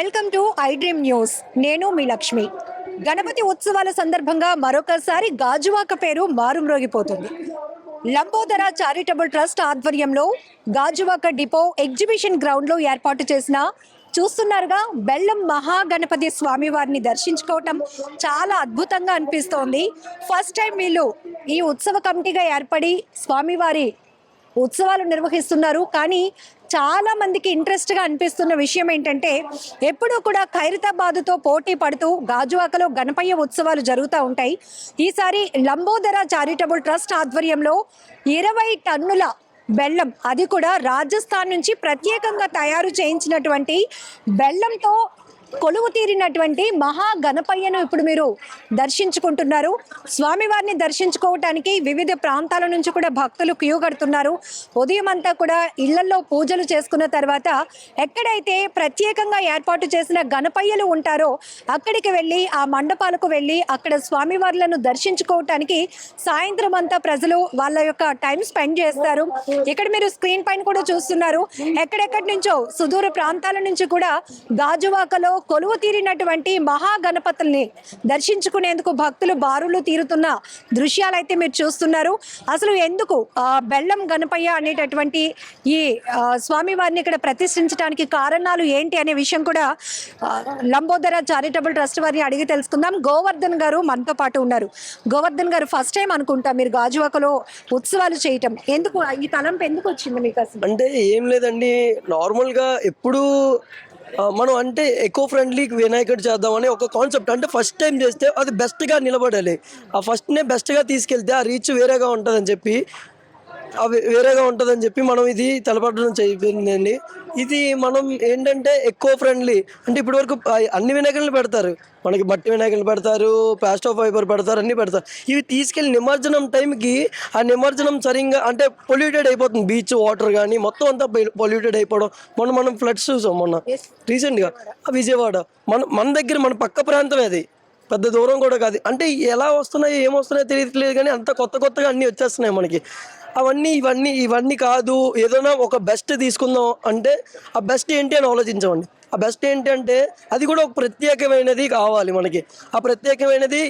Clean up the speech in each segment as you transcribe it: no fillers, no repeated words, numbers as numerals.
Welcome to I dream news. నేను మీ లక్ష్మి. గణపతి ఉత్సవాల సందర్భంగా మరొకసారి గాజువాక పేరు మారుమ్రోగిపోతుంది. లంబోదర చారిటబుల్ ట్రస్ట్ ఆధ్వర్యంలో గాజువాక డిపో ఎగ్జిబిషన్ గ్రౌండ్లో ఏర్పాటు చేసిన చూస్తున్నారుగా బెల్లం మహాగణపతి స్వామి వారిని దర్శించుకోవటం చాలా అద్భుతంగా అనిపిస్తోంది. ఫస్ట్ టైం వీళ్ళు ఈ ఉత్సవ కమిటీగా ఏర్పడి స్వామివారి ఉత్సవాలు నిర్వహిస్తున్నారు. కానీ చాలా మందికి ఇంట్రెస్ట్గా అనిపిస్తున్న విషయం ఏంటంటే ఎప్పుడూ కూడా ఖైరతాబాద్తో పోటీ పడుతూ గాజువాకలో గణపయ్య ఉత్సవాలు జరుగుతూ ఉంటాయి. ఈసారి లంబోదర చారిటబుల్ ట్రస్ట్ ఆధ్వర్యంలో 20 టన్నుల బెల్లం, అది కూడా రాజస్థాన్ నుంచి ప్రత్యేకంగా తయారు చేయించినటువంటి బెల్లంతో కొలువు తీరినటువంటి మహా గణపయ్యను ఇప్పుడు మీరు దర్శించుకుంటున్నారు. స్వామివారిని దర్శించుకోవటానికి వివిధ ప్రాంతాల నుంచి కూడా భక్తులు క్యూ కడుతున్నారు. ఉదయం అంతా కూడా ఇళ్లలో పూజలు చేసుకున్న తర్వాత ఎక్కడైతే ప్రత్యేకంగా ఏర్పాటు చేసిన గణపయ్యలు ఉంటారో అక్కడికి వెళ్ళి ఆ మండపాలకు వెళ్ళి అక్కడ స్వామివార్లను దర్శించుకోవటానికి సాయంత్రం అంతా ప్రజలు వాళ్ళ యొక్క టైం స్పెండ్ చేస్తారు. ఇక్కడ మీరు స్క్రీన్ పైన కూడా చూస్తున్నారు, ఎక్కడెక్కడి నుంచో సుదూర ప్రాంతాల నుంచి కూడా గాజువాకలో కొలువు తీరినటువంటి మహాగణపతుల్ని దర్శించుకునేందుకు భక్తులు బారులు తీరుతున్న దృశ్యాలైతే మీరు చూస్తున్నారు. అసలు ఎందుకు బెల్లం గణపయ్య అనేటటువంటి ఈ స్వామివారిని ఇక్కడ ప్రతిష్ఠించడానికి కారణాలు ఏంటి అనే విషయం కూడా లంబోదర చారిటబుల్ ట్రస్ట్ వారిని అడిగి తెలుసుకుందాం. గోవర్ధన్ గారు మనతో పాటు ఉన్నారు. గోవర్ధన్ గారు, ఫస్ట్ టైం అనుకుంటా మీరు గాజువాకలో ఉత్సవాలు చేయటం, ఎందుకు ఈ తలంపు ఎందుకు వచ్చింది మీకు అసలు? అంటే ఏం లేదండి, నార్మల్గా ఎప్పుడు మనం అంటే ఎకో ఫ్రెండ్లీ వినాయకుడు చేద్దామని ఒక కాన్సెప్ట్. అంటే ఫస్ట్ టైం చేస్తే అది బెస్ట్గా నిలబడాలి, ఆ ఫస్ట్నే బెస్ట్గా తీసుకెళ్తే ఆ రీచ్ వేరేగా ఉంటుందని చెప్పి మనం ఇది తెలపడం చెప్పిందండి. ఇది మనం ఏంటంటే ఎక్కువ ఫ్రెండ్లీ, అంటే ఇప్పటి వరకు అన్ని వినాయకులను పెడతారు, మనకి మట్టి వినాయకులు పెడతారు, ప్లాస్టర్ ఫైబర్ పెడతారు, అన్నీ పెడతారు. ఇవి తీసుకెళ్ళి నిమజ్జనం టైంకి ఆ నిమజ్జనం సరిగ్గా అంటే పొల్యూటెడ్ అయిపోతుంది. బీచ్ వాటర్ కానీ మొత్తం అంతా పొల్యూటెడ్ అయిపోవడం. మనం ఫ్లడ్స్ చూసాం మొన్న రీసెంట్గా విజయవాడ. మన దగ్గర మన పక్క ప్రాంతమే, అది పెద్ద దూరం కూడా కాదు. అంటే ఎలా వస్తున్నాయో ఏమొస్తున్నాయో తెలియట్లేదు, కానీ అంత కొత్తగా అన్నీ వచ్చేస్తున్నాయి మనకి. ఇవన్నీ కాదు, ఏదైనా ఒక బెస్ట్ తీసుకుందాం అంటే ఆ బెస్ట్ ఏంటి అని ఆలోచించామండి. ఆ బెస్ట్ ఏంటి అంటే అది కూడా ఒక ప్రత్యేకమైనది కావాలి మనకి. ఆ ప్రత్యేకమైనది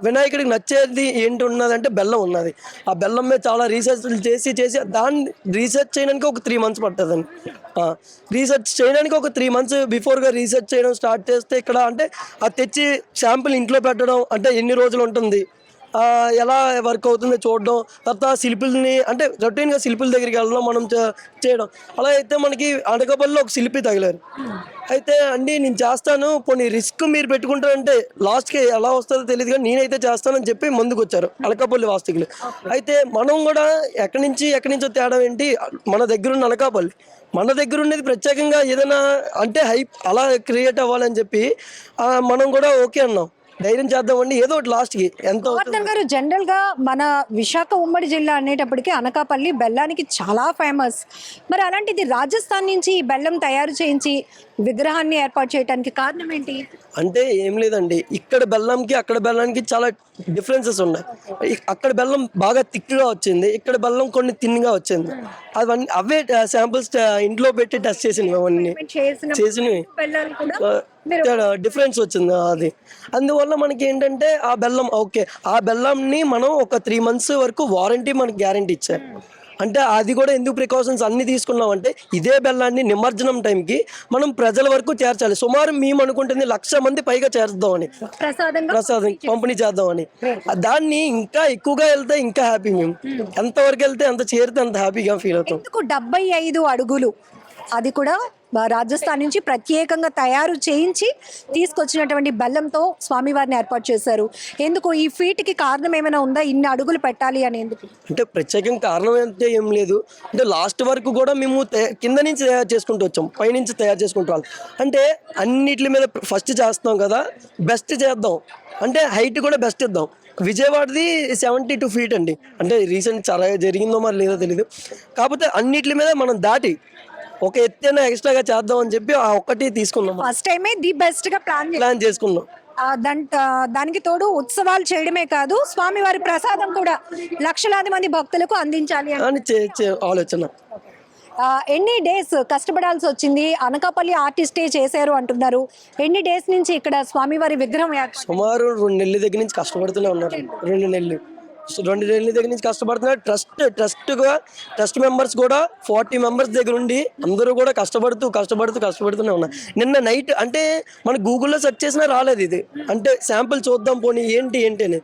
వినాయకుడికి నచ్చేది ఏంటి ఉన్నదంటే బెల్లం ఉన్నది. ఆ బెల్లం మీద చాలా రీసెర్చ్లు చేసి దాన్ని రీసెర్చ్ చేయడానికి ఒక 3 months పడుతుందండి. రీసెర్చ్ చేయడానికి ఒక 3 months బిఫోర్గా రీసెర్చ్ చేయడం స్టార్ట్ చేస్తే ఇక్కడ అంటే అది తెచ్చి శాంపిల్ ఇంట్లో పెట్టడం, అంటే ఎన్ని రోజులు ఉంటుంది, ఎలా వర్క్ అవుతుందో చూడడం, తర్వాత శిల్పుల్ని అంటే రొటీన్గా శిల్పుల దగ్గరికి వెళ్ళడం, మనం చేయడం. అలా అయితే మనకి అనకాపల్లిలో ఒక శిల్పి తగిలారు. అయితే అండి నేను చేస్తాను, కొన్ని రిస్క్ మీరు పెట్టుకుంటారంటే లాస్ట్కి ఎలా వస్తుందో తెలియదు, కానీ నేనైతే చేస్తానని చెప్పి ముందుకు వచ్చారు అనకాపల్లి వాస్తవికులు. అయితే మనం కూడా ఎక్కడి నుంచో తేడా ఏంటి, మన దగ్గర ఉన్న అనకాపల్లి, మన దగ్గర ఉన్నది ప్రత్యేకంగా ఏదైనా అంటే హైప్ అలా క్రియేట్ అవ్వాలని చెప్పి మనం కూడా ఓకే అన్నాం, ధైర్యం చేద్దామండి ఏదో ఒకటి లాస్ట్కి. గోవర్ధన్ గారు, జనరల్ గా మన విశాఖ ఉమ్మడి జిల్లా అనేటప్పటికీ అనకాపల్లి బెల్లానికి చాలా ఫేమస్. మరి అలాంటిది రాజస్థాన్ నుంచి ఈ బెల్లం తయారు చేయించి విగ్రహాన్ని ఏర్పాటు చేయడానికి కారణం ఏంటి? అంటే ఏం లేదండి, ఇక్కడ బెల్లంకి అక్కడ బెల్లానికి చాలా డిఫరెన్సెస్ ఉన్నాయి. అక్కడ బెల్లం బాగా థిక్గా వచ్చింది, ఇక్కడ బెల్లం కొన్ని థిన్గా వచ్చింది. అవే శాంపుల్స్ ఇంట్లో పెట్టి టెస్ట్ చేసినవి, అవన్నీ చేసినవి డిఫరెన్స్ వచ్చింది అది. అందువల్ల మనకి ఏంటంటే ఆ బెల్లం ఓకే, ఆ బెల్లంని మనం ఒక 3 months వరకు వారంటీ మనకి గ్యారంటీ ఇచ్చారు. అంటే అది కూడా ఎందుకు ప్రికాషన్స్ అన్ని తీసుకున్నామంటే ఇదే బెల్లాన్ని నిమజ్జనం టైంకి మనం ప్రజల వరకు చేర్చాలి. సుమారు మేము అనుకుంటుంది 1,00,000 మంది పైగా చేర్దామని, ప్రసాదం పంపిణీ చేద్దామని. దాన్ని ఇంకా ఎక్కువగా వెళ్తే ఇంకా హ్యాపీ, మేము ఎంతవరకు వెళ్తే ఎంత చేరితే అంత హ్యాపీగా ఫీల్ అవుతాం. 75 అడుగులు, అది కూడా రాజస్థాన్ నుంచి ప్రత్యేకంగా తయారు చేయించి తీసుకొచ్చినటువంటి బెల్లంతో స్వామివారిని ఏర్పాటు చేశారు. ఎందుకు ఈ ఫీట్కి కారణం ఏమైనా ఉందా, ఇన్ని అడుగులు పెట్టాలి అనేందుకు? అంటే ప్రత్యేకంగా కారణం అయితే ఏం లేదు. అంటే లాస్ట్ వరకు కూడా మేము కింద నుంచి తయారు చేసుకుంటూ వచ్చాం, పైనుంచి తయారు చేసుకుంటూ వాళ్ళం. అంటే అన్నిటి మీద ఫస్ట్ చేస్తాం కదా, బెస్ట్ చేద్దాం అంటే హైట్ కూడా బెస్ట్ ఇద్దాం. విజయవాడది 72 feet అండి. అంటే రీసెంట్ చాలా జరిగిందో మరి లేదో తెలీదు, కాకపోతే అన్నిటి మీద మనం దాటి ఒక ఎత్తైనా ఎక్స్ట్రాగా చేద్దాం అని చెప్పి ఆ ఒక్కటి తీసుకున్నాం. ఫస్ట్ టైమే ది బెస్ట్ గా ప్లాన్ చేసుకున్నాం. దానికి తోడు ఉత్సవాలు చేయడమే కాదు, స్వామివారి ప్రసాదం కూడా లక్షలాది మంది భక్తులకు అందించాలి అని ఆలోచన. ఎన్ని డేస్ కష్టపడాల్సి వచ్చింది? అనకాపల్లి ఆర్టిస్టే చేశారు అంటున్నారు. ఎన్ని డేస్ నుంచి ఇక్కడ స్వామివారి విగ్రహం సుమారు 2 నెలల దగ్గర నుంచి కష్టపడుతూనే ఉన్నారు. 2 నెలల దగ్గర నుంచి కష్టపడుతున్నారు. ట్రస్ట్ మెంబర్స్ కూడా 40 మెంబర్స్ దగ్గర ఉండి అందరూ కూడా కష్టపడుతూనే ఉన్నారు. నిన్న నైట్ అంటే మన గూగుల్లో సెర్చ్ చేసినా రాలేదు ఇది. అంటే శాంపుల్ చూద్దాం పోనీ ఏంటి అని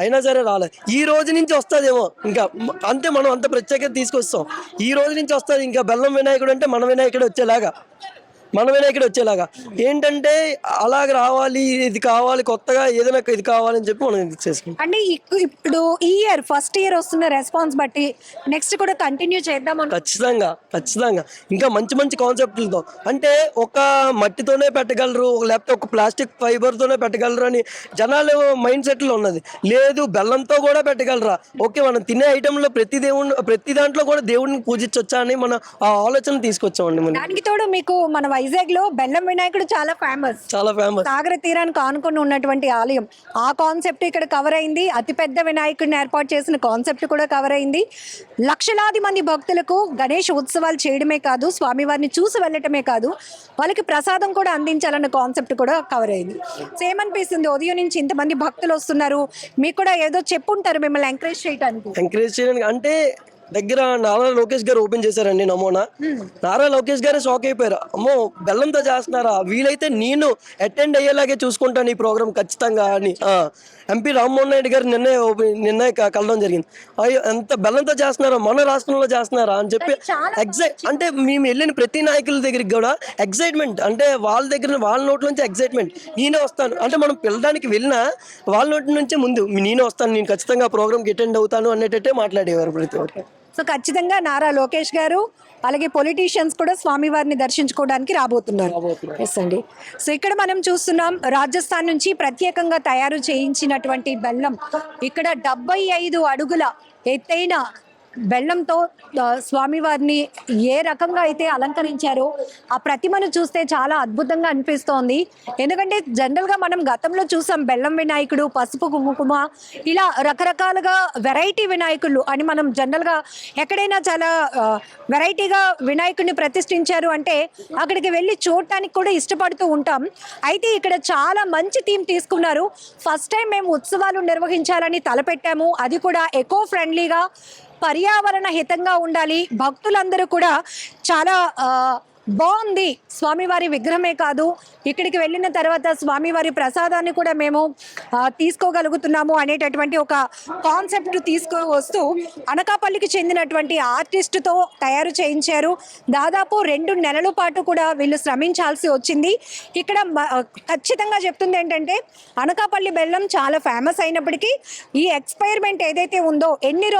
అయినా సరే రాలేదు. ఈ రోజు నుంచి వస్తుందేమో ఇంకా, అంతే మనం అంత ప్రత్యేకత తీసుకొస్తాం. ఈ రోజు నుంచి వస్తుంది ఇంకా బెల్లం వినాయకుడు అంటే మన వినాయకుడు వచ్చేలాగా ఏంటంటే అలాగ రావాలి, ఇది కావాలి, కొత్తగా ఏదైనా ఇది కావాలని చెప్పి మనం ఇది చేసుకుంటాం. అంటే ఇప్పుడు ఈ ఇయర్ ఫస్ట్ ఇయర్ వస్తున్న రెస్పాన్స్ బట్టి నెక్స్ట్ కూడా కంటిన్యూ చేద్దాం. ఖచ్చితంగా ఇంకా మంచి కాన్సెప్ట్లతో, అంటే ఒక మట్టితోనే పెట్టగలరు లేకపోతే ఒక ప్లాస్టిక్ ఫైబర్తోనే పెట్టగలరు అని జనాలు మైండ్ సెట్లో ఉన్నది. లేదు బెల్లంతో కూడా పెట్టగలరా, ఓకే మనం తినే ఐటెంలో ప్రతి దాంట్లో కూడా దేవుడిని పూజించవచ్చా అని మన ఆ ఆలోచన తీసుకొచ్చామండి. దానికి తోడు మీకు మన వైజాగ్ లో బెల్లం వినాయకుడు చాలా ఫేమస్. సాగర తీరానికి ఆనుకొని ఉన్నటువంటి ఆలయం, ఆ కాన్సెప్ట్ ఇక్కడ కవర్ అయింది. అతిపెద్ద వినాయకుడిని ఏర్పాటు చేసిన కాన్సెప్ట్ కూడా కవర్ అయింది. లక్షలాది మంది భక్తులకు గణేష్ ఉత్సవాలు చేయడమే కాదు, స్వామివారిని చూసి వెళ్ళటమే కాదు, వాళ్ళకి ప్రసాదం కూడా అందించాలన్న కాన్సెప్ట్ కూడా కవర్ అయింది. సేమ్ అనిపిస్తుంది, ఉదయం నుంచి ఇంతమంది భక్తులు వస్తున్నారు, మీకు కూడా ఏదో చెప్పుంటారు మిమ్మల్ని ఎంకరేజ్ చేయడానికి. అంటే దగ్గర నారా లోకేష్ గారు ఓపెన్ చేశారండి నమూనా. నారా లోకేష్ గారు షాక్ అయిపోయారు, అమ్మో బెల్లంతో చేస్తున్నారా, వీలైతే నేను అటెండ్ అయ్యేలాగే చూసుకుంటాను ఈ ప్రోగ్రామ్ ఖచ్చితంగా అని ఎంపీ రామ్మోహన్ నాయుడు గారు నిన్న కలవడం జరిగింది. అయ్యో ఎంత బెల్లంతో చేస్తున్నారా, మన రాష్ట్రంలో చేస్తున్నారా అని చెప్పి అంటే మేము వెళ్ళిన ప్రతి నాయకుల దగ్గరికి కూడా ఎగ్జైట్మెంట్, అంటే వాళ్ళ నోట్ల నుంచి ఎగ్జైట్మెంట్, నేనే వస్తాను అంటే మనం పిల్లడానికి వెళ్ళినా వాళ్ళ నోటి నుంచి ముందు నేనే వస్తాను, నేను ఖచ్చితంగా ఆ ప్రోగ్రామ్కి అటెండ్ అవుతాను అనేటట్టే మాట్లాడేవారు ప్రతి ఒక్కరు. సో ఖచ్చితంగా నారా లోకేష్ గారు అలాగే పొలిటీషియన్స్ కూడా స్వామివారిని దర్శించుకోవడానికి రాబోతున్నారు. ఎస్ అండి. సో ఇక్కడ మనం చూస్తున్నాం, రాజస్థాన్ నుంచి ప్రత్యేకంగా తయారు చేయించినటువంటి బెల్లం. ఇక్కడ 75 అడుగుల ఎత్తైన బెల్లంతో స్వామివారిని ఏ రకంగా అయితే అలంకరించారో ఆ ప్రతిమను చూస్తే చాలా అద్భుతంగా అనిపిస్తోంది. ఎందుకంటే జనరల్గా మనం గతంలో చూసాం బెల్లం వినాయకుడు, పసుపు కుంకుమ, ఇలా రకరకాలుగా వెరైటీ వినాయకులు అని మనం జనరల్గా ఎక్కడైనా చాలా వెరైటీగా వినాయకుడిని ప్రతిష్ఠించారు అంటే అక్కడికి వెళ్ళి చూడటానికి కూడా ఇష్టపడుతూ ఉంటాం. అయితే ఇక్కడ చాలా మంచి థీమ్ తీసుకున్నారు. ఫస్ట్ టైం మేము ఉత్సవాలు నిర్వహించాలని తలపెట్టాము, అది కూడా ఎకో ఫ్రెండ్లీగా, పర్యావరణ హితంగా ఉండాలి. భక్తులందరూ కూడా చాలా బాగుంది, స్వామివారి విగ్రహమే కాదు ఇక్కడికి వెళ్ళిన తర్వాత స్వామివారి ప్రసాదాన్ని కూడా మేము తీసుకోగలుగుతున్నాము అనేటటువంటి ఒక కాన్సెప్ట్ తీసుకువస్తూ అనకాపల్లికి చెందినటువంటి ఆర్టిస్టుతో తయారు చేయించారు. దాదాపు 2 నెలల పాటు కూడా వీళ్ళు శ్రమించాల్సి వచ్చింది. ఇక్కడ ఖచ్చితంగా చెప్తుంది ఏంటంటే అనకాపల్లి బెల్లం చాలా ఫేమస్ అయినప్పటికీ ఈ ఎక్స్పైర్మెంట్ ఏదైతే ఉందో ఎన్ని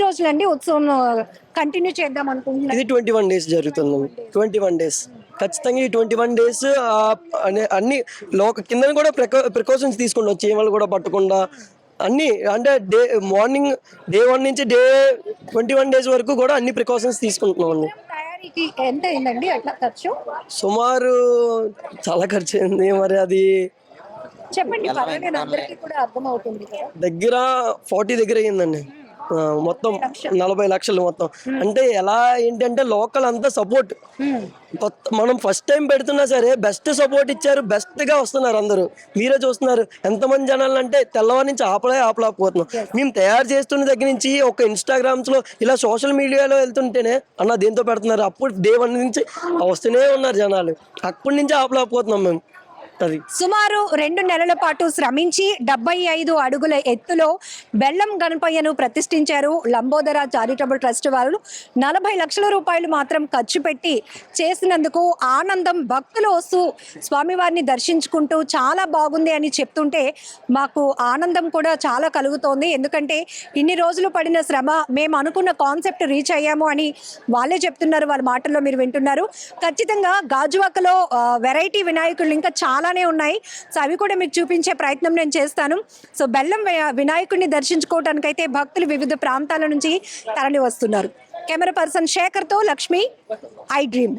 రోజులండి ఉత్సవం కంటిన్యూ చేద్దాం అనుకుంటున్నాను? ఇది 21 డేస్ జరుగుతుంది. 21 డేస్ ఖచ్చితంగా. ఈ 21 డేస్ అన్ని కింద కూడా ప్రికాషన్స్ తీసుకుంటాం, చీమలు కూడా పట్టకుండా అన్ని, అంటే మార్నింగ్ డే 1 నుంచి డే 21 డేస్ వరకు కూడా అన్ని ప్రికాషన్స్ తీసుకుంటున్నాం అండి. తయారీకి ఎంత అయిందండి అట్లా ఖర్చు? సుమారు చాలా ఖర్చు అయింది, మరి అది చెప్పండి, అందరికీ కూడా అర్థమవుతుంది. దగ్గర 40 దగ్గర అయ్యిందండి. మొత్తం 40 లక్షలు మొత్తం. అంటే ఎలా ఏంటంటే లోకల్ అంతా సపోర్ట్, మనం ఫస్ట్ టైం పెడుతున్నా సరే బెస్ట్ సపోర్ట్ ఇచ్చారు, బెస్ట్ గా వస్తున్నారు అందరూ. మీరే చూస్తున్నారు ఎంతమంది జనాలు అంటే తెల్లవారి నుంచి ఆపలేకపోతున్నాం. మేము తయారు చేస్తున్న దగ్గర నుంచి ఒక ఇన్స్టాగ్రామ్స్ లో ఇలా సోషల్ మీడియాలో వెళ్తుంటేనే అన్న దేంతో పెడుతున్నారు, అప్పుడు డే 1 నుంచి వస్తూనే ఉన్నారు జనాలు, అప్పటి నుంచి ఆపలేకపోతున్నాం మేము. సుమారు 2 నెలల పాటు శ్రమించి 75 అడుగుల ఎత్తులో బెల్లం గణపయ్యను ప్రతిష్ఠించారు. లంబోదర చారిటబుల్ ట్రస్ట్ వాళ్ళు 40 లక్షల రూపాయలు మాత్రం ఖర్చు పెట్టి చేసినందుకు ఆనందం. భక్తులు వస్తూ స్వామివారిని దర్శించుకుంటూ చాలా బాగుంది అని చెప్తుంటే మాకు ఆనందం కూడా చాలా కలుగుతోంది. ఎందుకంటే ఇన్ని రోజులు పడిన శ్రమ, మేము అనుకున్న కాన్సెప్ట్ రీచ్ అయ్యాము అని వాళ్ళే చెప్తున్నారు, వాళ్ళ మాటల్లో మీరు వింటున్నారు. ఖచ్చితంగా గాజువాకలో వెరైటీ వినాయకులు ఇంకా చాలా ఉన్నాయి. సో అవి కూడా మీకు చూపించే ప్రయత్నం నేను చేస్తాను. సో బెల్లం వినాయకుడిని దర్శించుకోవడానికి అయితే భక్తులు వివిధ ప్రాంతాల నుంచి తరలి వస్తున్నారు. కెమెరా పర్సన్ శేఖర్తో లక్ష్మి, ఐ డ్రీమ్.